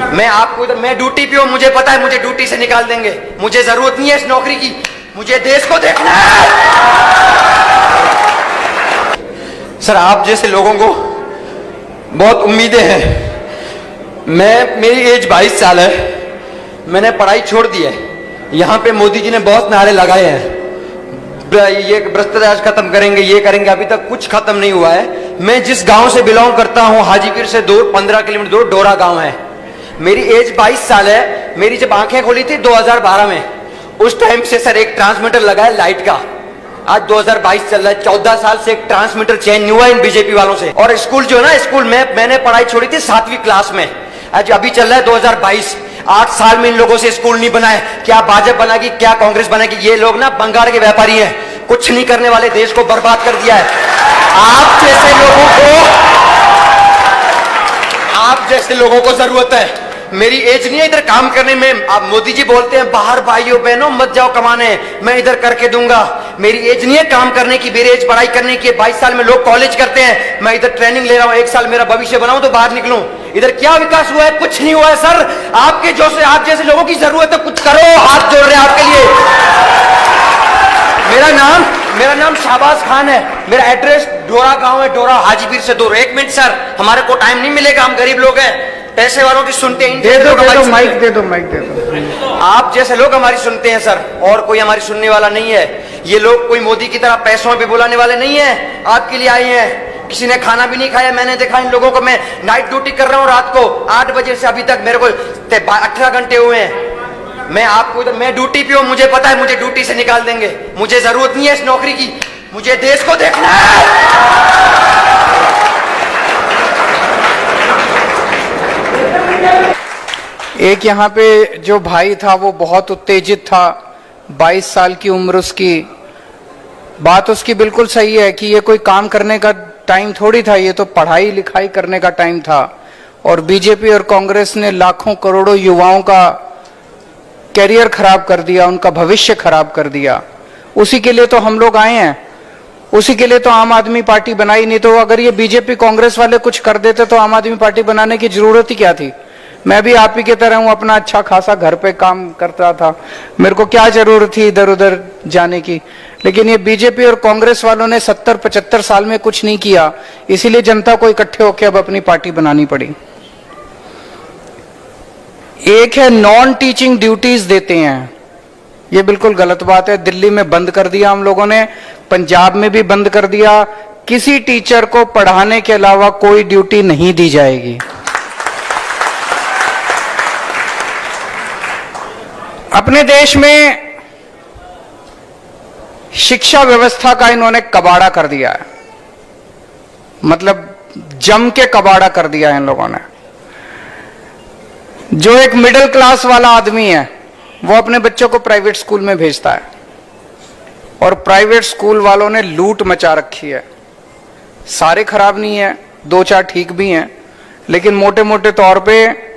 मैं आपको इधर, मैं ड्यूटी पे हूं, मुझे पता है मुझे ड्यूटी से निकाल देंगे, मुझे जरूरत नहीं है इस नौकरी की, मुझे देश को देखना है। सर आप जैसे लोगों को बहुत उम्मीदें हैं। मेरी एज 22 साल है, मैंने पढ़ाई छोड़ दी है। यहाँ पे मोदी जी ने बहुत नारे लगाए हैं, ये भ्रष्टाचार खत्म करेंगे, ये करेंगे, अभी तक कुछ खत्म नहीं हुआ है। मैं जिस गांव से बिलोंग करता हूं, हाजीपुर से दूर 15 किलोमीटर दूर डोरा गांव है। मेरी एज 22 साल है। मेरी जब आंखें खोली थी 2012 में, उस टाइम से सर एक ट्रांसमीटर लगा है लाइट का। आज 2022 चल रहा है, 14 साल से एक ट्रांसमीटर चेंज नहीं हुआ इन बीजेपी वालों से। और स्कूल जो है ना, स्कूल में मैंने पढ़ाई छोड़ी थी 7वीं क्लास में, आज अभी चल रहा है 2022। 8 साल में इन लोगों से स्कूल नहीं बनाए। क्या भाजपा बनाएगी, क्या कांग्रेस बनाएगी? ये लोग ना बंगाल के व्यापारी हैं, कुछ नहीं करने वाले, देश को बर्बाद कर दिया है। आप जैसे लोगों को जरूरत है। मेरी एज नहीं है इधर काम करने में। आप मोदी जी बोलते हैं बाहर भाइयों बहनों मत जाओ कमाने, मैं इधर करके दूंगा। मेरी एज नहीं है काम करने की, मेरी एज पढ़ाई करने की। 22 साल में लोग कॉलेज करते हैं, मैं इधर ट्रेनिंग ले रहा हूं। 1 साल मेरा भविष्य बनाऊं तो बाहर निकलूं। इधर क्या विकास हुआ है? कुछ नहीं हुआ है सर। आप जैसे लोगों की जरूरत है, कुछ करो, हाथ जोड़ रहे हैं आपके लिए। मेरा नाम शाहबाज खान है। मेरा एड्रेस डोरा गांव है, डोरा हाजीपुर से दूर। 1 मिनट सर, हमारे को टाइम नहीं मिलेगा, हम गरीब लोग हैं, पैसे वालों की सुनते हैं। माइक दे दो। आप जैसे लोग हमारी सुनते हैं सर, और कोई हमारी सुनने वाला नहीं है। ये लोग कोई मोदी की तरह पैसों पे बुलाने वाले नहीं है। आपके लिए आए हैं, किसी ने खाना भी नहीं खाया। मैंने देखा इन लोगों को, मैं नाइट ड्यूटी कर रहा हूँ, रात को 8 बजे से अभी तक मेरे को 18 घंटे हुए हैं। मैं आपको इधर, मैं ड्यूटी पे हूं, मुझे पता है मुझे ड्यूटी से निकाल देंगे, मुझे जरूरत नहीं है इस नौकरी की, मुझे देश को देखना है। एक यहाँ पे जो भाई था वो बहुत उत्तेजित था, 22 साल की उम्र उसकी। बात उसकी बिल्कुल सही है कि ये कोई काम करने का टाइम थोड़ी था, ये तो पढ़ाई लिखाई करने का टाइम था। और बीजेपी और कांग्रेस ने लाखों करोड़ों युवाओं का कैरियर खराब कर दिया, उनका भविष्य खराब कर दिया। उसी के लिए तो हम लोग आए हैं, उसी के लिए तो आम आदमी पार्टी बनाई। नहीं तो अगर ये बीजेपी कांग्रेस वाले कुछ कर देते तो आम आदमी पार्टी बनाने की जरूरत ही क्या थी? मैं भी आप ही की तरह हूं, अपना अच्छा खासा घर पे काम करता था, मेरे को क्या जरूरत थी इधर उधर जाने की। लेकिन ये बीजेपी और कांग्रेस वालों ने 70-75 साल में कुछ नहीं किया, इसीलिए जनता को इकट्ठे होकर अब अपनी पार्टी बनानी पड़ी। एक है नॉन टीचिंग ड्यूटीज देते हैं, ये बिल्कुल गलत बात है। दिल्ली में बंद कर दिया हम लोगों ने, पंजाब में भी बंद कर दिया। किसी टीचर को पढ़ाने के अलावा कोई ड्यूटी नहीं दी जाएगी। अपने देश में शिक्षा व्यवस्था का इन्होंने कबाड़ा कर दिया है, मतलब जम के कबाड़ा कर दिया है इन लोगों ने। जो एक मिडिल क्लास वाला आदमी है वो अपने बच्चों को प्राइवेट स्कूल में भेजता है, और प्राइवेट स्कूल वालों ने लूट मचा रखी है। सारे खराब नहीं है, 2-4 ठीक भी हैं, लेकिन मोटे मोटे तौर पे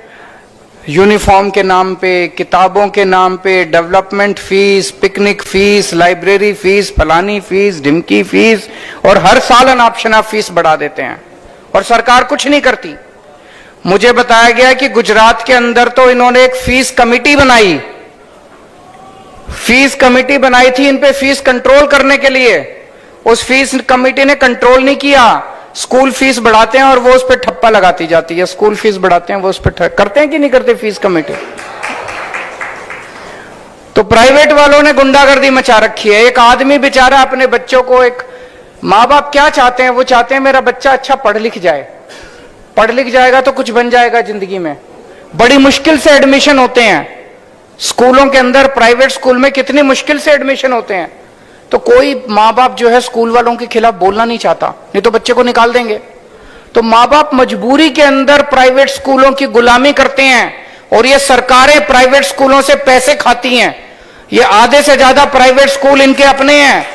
यूनिफॉर्म के नाम पे, किताबों के नाम पे, development fees, picnic fees, library fees, फलानी फीस, ढिमकी फीस, और हर साल अनऑप्शनल फीस बढ़ा देते हैं और सरकार कुछ नहीं करती। मुझे बताया गया कि गुजरात के अंदर तो इन्होंने एक फीस कमेटी बनाई, फीस कमेटी बनाई थी इन पे फीस कंट्रोल करने के लिए। उस फीस कमेटी ने कंट्रोल नहीं किया। स्कूल फीस बढ़ाते हैं और वो उस पर ठप्पा लगाती जाती है, स्कूल फीस बढ़ाते हैं वो उस पर करते हैं कि नहीं करते फीस कमेटी? तो प्राइवेट वालों ने गुंडागर्दी मचा रखी है। एक आदमी बेचारा अपने बच्चों को, एक माँ बाप क्या चाहते हैं? वो चाहते हैं मेरा बच्चा अच्छा पढ़ लिख जाए, पढ़ लिख जाएगा तो कुछ बन जाएगा जिंदगी में। बड़ी मुश्किल से एडमिशन होते हैं स्कूलों के अंदर, प्राइवेट स्कूल में कितनी मुश्किल से एडमिशन होते हैं। तो कोई माँ बाप जो है स्कूल वालों के खिलाफ बोलना नहीं चाहता, नहीं तो बच्चे को निकाल देंगे। तो माँ बाप मजबूरी के अंदर प्राइवेट स्कूलों की गुलामी करते हैं, और ये सरकारें प्राइवेट स्कूलों से पैसे खाती हैं। ये आधे से ज्यादा प्राइवेट स्कूल इनके अपने हैं,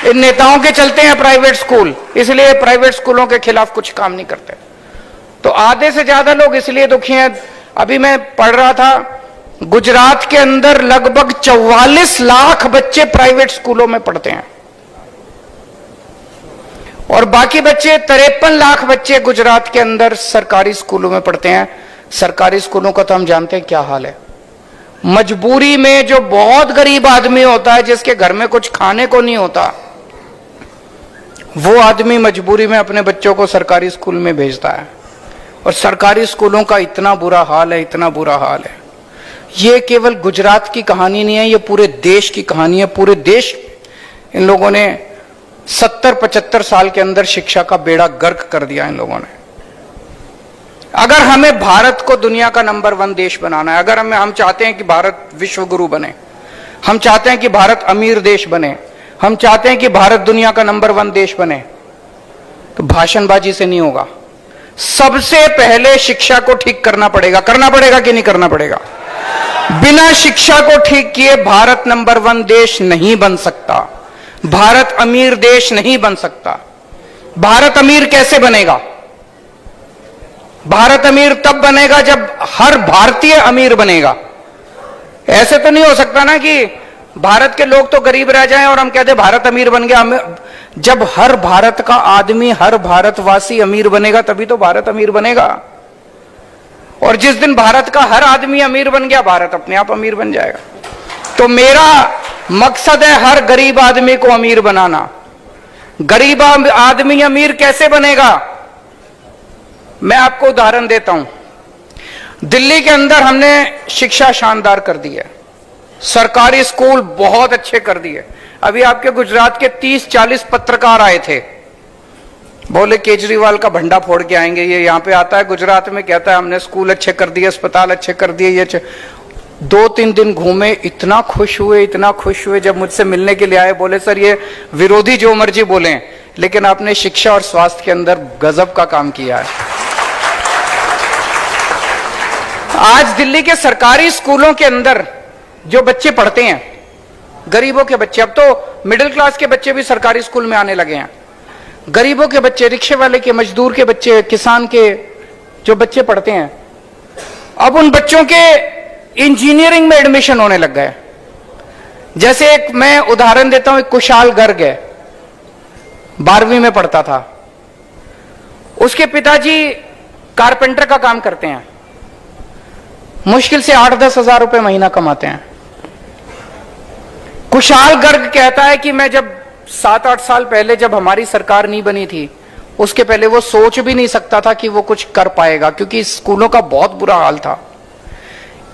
इन नेताओं के चलते हैं प्राइवेट स्कूल, इसलिए प्राइवेट स्कूलों के खिलाफ कुछ काम नहीं करते। तो आधे से ज्यादा लोग इसलिए दुखी हैं। अभी मैं पढ़ रहा था, गुजरात के अंदर लगभग 44 लाख बच्चे प्राइवेट स्कूलों में पढ़ते हैं, और बाकी बच्चे 53 लाख बच्चे गुजरात के अंदर सरकारी स्कूलों में पढ़ते हैं। सरकारी स्कूलों का तो हम जानते हैं क्या हाल है। मजबूरी में जो बहुत गरीब आदमी होता है, जिसके घर में कुछ खाने को नहीं होता, वो आदमी मजबूरी में अपने बच्चों को सरकारी स्कूल में भेजता है। और सरकारी स्कूलों का इतना बुरा हाल है, इतना बुरा हाल है। ये केवल गुजरात की कहानी नहीं है, ये पूरे देश की कहानी है। पूरे देश इन लोगों ने 70-75 साल के अंदर शिक्षा का बेड़ा गर्क कर दिया इन लोगों ने। अगर हमें भारत को दुनिया का नंबर 1 देश बनाना है, अगर हम चाहते हैं कि भारत विश्व गुरु बने, हम चाहते हैं कि भारत अमीर देश बने, हम चाहते हैं कि भारत दुनिया का नंबर 1 देश बने, तो भाषणबाजी से नहीं होगा। सबसे पहले शिक्षा को ठीक करना पड़ेगा कि नहीं करना पड़ेगा? बिना शिक्षा को ठीक किए भारत नंबर 1 देश नहीं बन सकता, भारत अमीर देश नहीं बन सकता। भारत अमीर कैसे बनेगा? भारत अमीर तब बनेगा जब हर भारतीय अमीर बनेगा। ऐसे तो नहीं हो सकता ना कि भारत के लोग तो गरीब रह जाएं और हम कहते भारत अमीर बन गया। जब हर भारत का आदमी, हर भारतवासी अमीर बनेगा, तभी तो भारत अमीर बनेगा। और जिस दिन भारत का हर आदमी अमीर बन गया, भारत अपने आप अमीर बन जाएगा। तो मेरा मकसद है हर गरीब आदमी को अमीर बनाना। गरीब आदमी अमीर कैसे बनेगा? मैं आपको उदाहरण देता हूं। दिल्ली के अंदर हमने शिक्षा शानदार कर दी है, सरकारी स्कूल बहुत अच्छे कर दिए। अभी आपके गुजरात के 30-40 पत्रकार आए थे, बोले केजरीवाल का भंडा फोड़ के आएंगे। ये यहां पे आता है गुजरात में, कहता है हमने स्कूल अच्छे कर दिए, अस्पताल अच्छे कर दिए। ये 2-3 दिन घूमे, इतना खुश हुए। जब मुझसे मिलने के लिए आए, बोले सर ये विरोधी जो मर्जी बोले, लेकिन आपने शिक्षा और स्वास्थ्य के अंदर गजब का काम किया है। आज दिल्ली के सरकारी स्कूलों के अंदर जो बच्चे पढ़ते हैं, गरीबों के बच्चे, अब तो मिडिल क्लास के बच्चे भी सरकारी स्कूल में आने लगे हैं। गरीबों के बच्चे, रिक्शे वाले के, मजदूर के बच्चे, किसान के जो बच्चे पढ़ते हैं, अब उन बच्चों के इंजीनियरिंग में एडमिशन होने लग गए। जैसे एक मैं उदाहरण देता हूं, एक कुशाल गर्ग है, 12वीं में पढ़ता था। उसके पिताजी कारपेंटर का काम करते हैं, मुश्किल से 8-10 हजार रुपए महीना कमाते हैं। कुशाल गर्ग कहता है कि मैं जब 7-8 साल पहले, जब हमारी सरकार नहीं बनी थी, उसके पहले वो सोच भी नहीं सकता था कि वो कुछ कर पाएगा, क्योंकि स्कूलों का बहुत बुरा हाल था।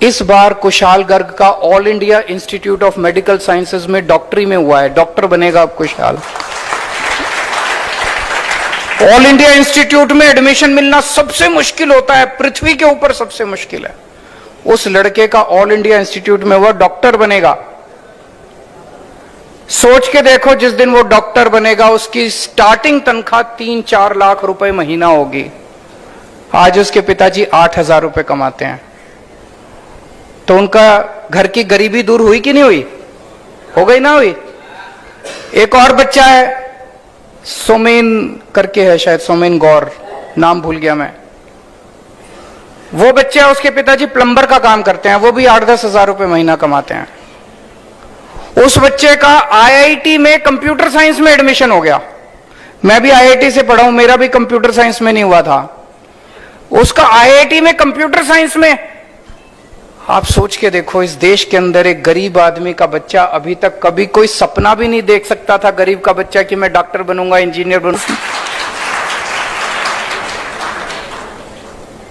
इस बार कुशाल गर्ग का all India institute of medical sciences में डॉक्टरी में हुआ है, डॉक्टर बनेगा अब कुशाल। ऑल इंडिया इंस्टीट्यूट में एडमिशन मिलना सबसे मुश्किल होता है, पृथ्वी के ऊपर सबसे मुश्किल है। उस लड़के का ऑल इंडिया इंस्टीट्यूट में वो डॉक्टर बनेगा। सोच के देखो, जिस दिन वो डॉक्टर बनेगा उसकी स्टार्टिंग तनख्वाह 3-4 लाख रुपए महीना होगी। आज उसके पिताजी 8,000 रुपए कमाते हैं। तो उनका घर की गरीबी दूर हुई कि नहीं हुई? हो गई ना हुई? एक और बच्चा है, सोमेन करके है शायद, सोमेन गौर, नाम भूल गया मैं। वो बच्चा, उसके पिताजी प्लम्बर का काम करते हैं, वो भी 8-10 हजार रुपए महीना कमाते हैं। उस बच्चे का आईआईटी में कंप्यूटर साइंस में एडमिशन हो गया। मैं भी आईआईटी से पढ़ा हूं, मेरा भी कंप्यूटर साइंस में नहीं हुआ था। उसका आईआईटी में कंप्यूटर साइंस में। आप सोच के देखो, इस देश के अंदर एक गरीब आदमी का बच्चा अभी तक कभी कोई सपना भी नहीं देख सकता था, गरीब का बच्चा, कि मैं डॉक्टर बनूंगा, इंजीनियर बनूंगा।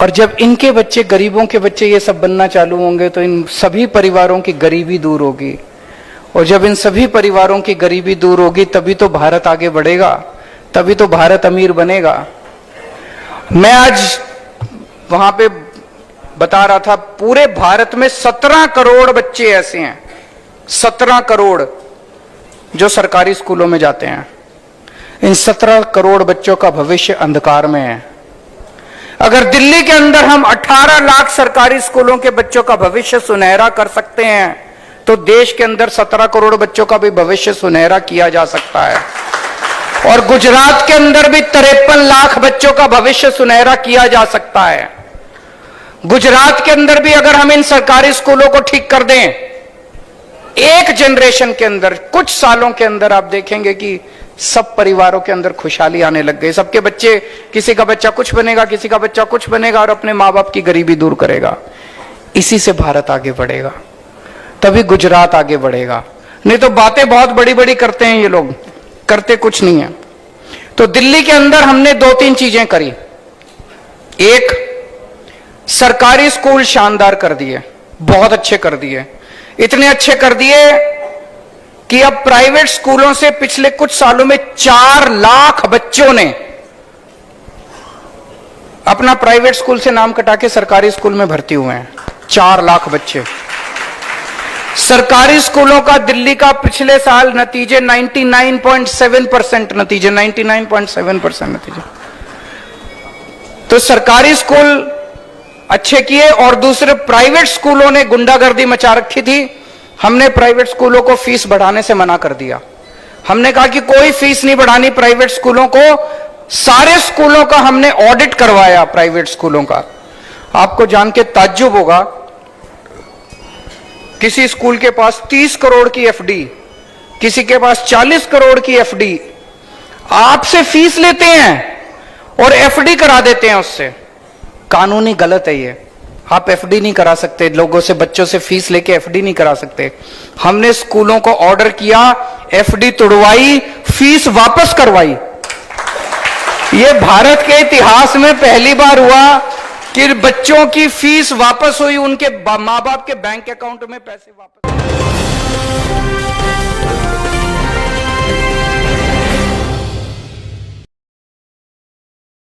और जब इनके बच्चे, गरीबों के बच्चे ये सब बनना चालू होंगे, तो इन सभी परिवारों की गरीबी दूर होगी। और जब इन सभी परिवारों की गरीबी दूर होगी, तभी तो भारत आगे बढ़ेगा, तभी तो भारत अमीर बनेगा। मैं आज वहां पे बता रहा था, पूरे भारत में 17 करोड़ बच्चे ऐसे हैं, 17 करोड़ जो सरकारी स्कूलों में जाते हैं। इन 17 करोड़ बच्चों का भविष्य अंधकार में है। अगर दिल्ली के अंदर हम 18 लाख सरकारी स्कूलों के बच्चों का भविष्य सुनहरा कर सकते हैं, तो देश के अंदर 17 करोड़ बच्चों का भी भविष्य सुनहरा किया जा सकता है। और गुजरात के अंदर भी 53 लाख बच्चों का भविष्य सुनहरा किया जा सकता है। गुजरात के अंदर भी अगर हम इन सरकारी स्कूलों को ठीक कर दें, एक जनरेशन के अंदर, कुछ सालों के अंदर आप देखेंगे कि सब परिवारों के अंदर खुशहाली आने लग गई। सबके बच्चे, किसी का बच्चा कुछ बनेगा, किसी का बच्चा कुछ बनेगा और अपने माँ बाप की गरीबी दूर करेगा। इसी से भारत आगे बढ़ेगा, तभी गुजरात आगे बढ़ेगा। नहीं तो बातें बहुत बड़ी बड़ी करते हैं ये लोग, करते कुछ नहीं है। तो दिल्ली के अंदर हमने 2-3 चीजें करी। एक, सरकारी स्कूल शानदार कर दिए, बहुत अच्छे कर दिए, इतने अच्छे कर दिए कि अब प्राइवेट स्कूलों से पिछले कुछ सालों में 4 लाख बच्चों ने अपना प्राइवेट स्कूल से नाम कटा के सरकारी स्कूल में भर्ती हुए हैं। 4 लाख बच्चे। सरकारी स्कूलों का दिल्ली का पिछले साल नतीजे 99.7% नतीजे, 99.7% नतीजे। तो सरकारी स्कूल अच्छे किए और दूसरे प्राइवेट स्कूलों ने गुंडागर्दी मचा रखी थी। हमने प्राइवेट स्कूलों को फीस बढ़ाने से मना कर दिया। हमने कहा कि कोई फीस नहीं बढ़ानी प्राइवेट स्कूलों को। सारे स्कूलों का हमने ऑडिट करवाया, प्राइवेट स्कूलों का। आपको जान के ताज्जुब होगा, किसी स्कूल के पास 30 करोड़ की एफडी, किसी के पास 40 करोड़ की एफडी, आपसे फीस लेते हैं और एफडी करा देते हैं उससे। कानूनी गलत है ये। आप एफडी नहीं करा सकते, लोगों से, बच्चों से फीस लेके एफडी नहीं करा सकते। हमने स्कूलों को ऑर्डर किया, एफडी तोड़वाई, फीस वापस करवाई। ये भारत के इतिहास में पहली बार हुआ कि बच्चों की फीस वापस हुई, उनके मां बाप के बैंक अकाउंट में पैसे वापस।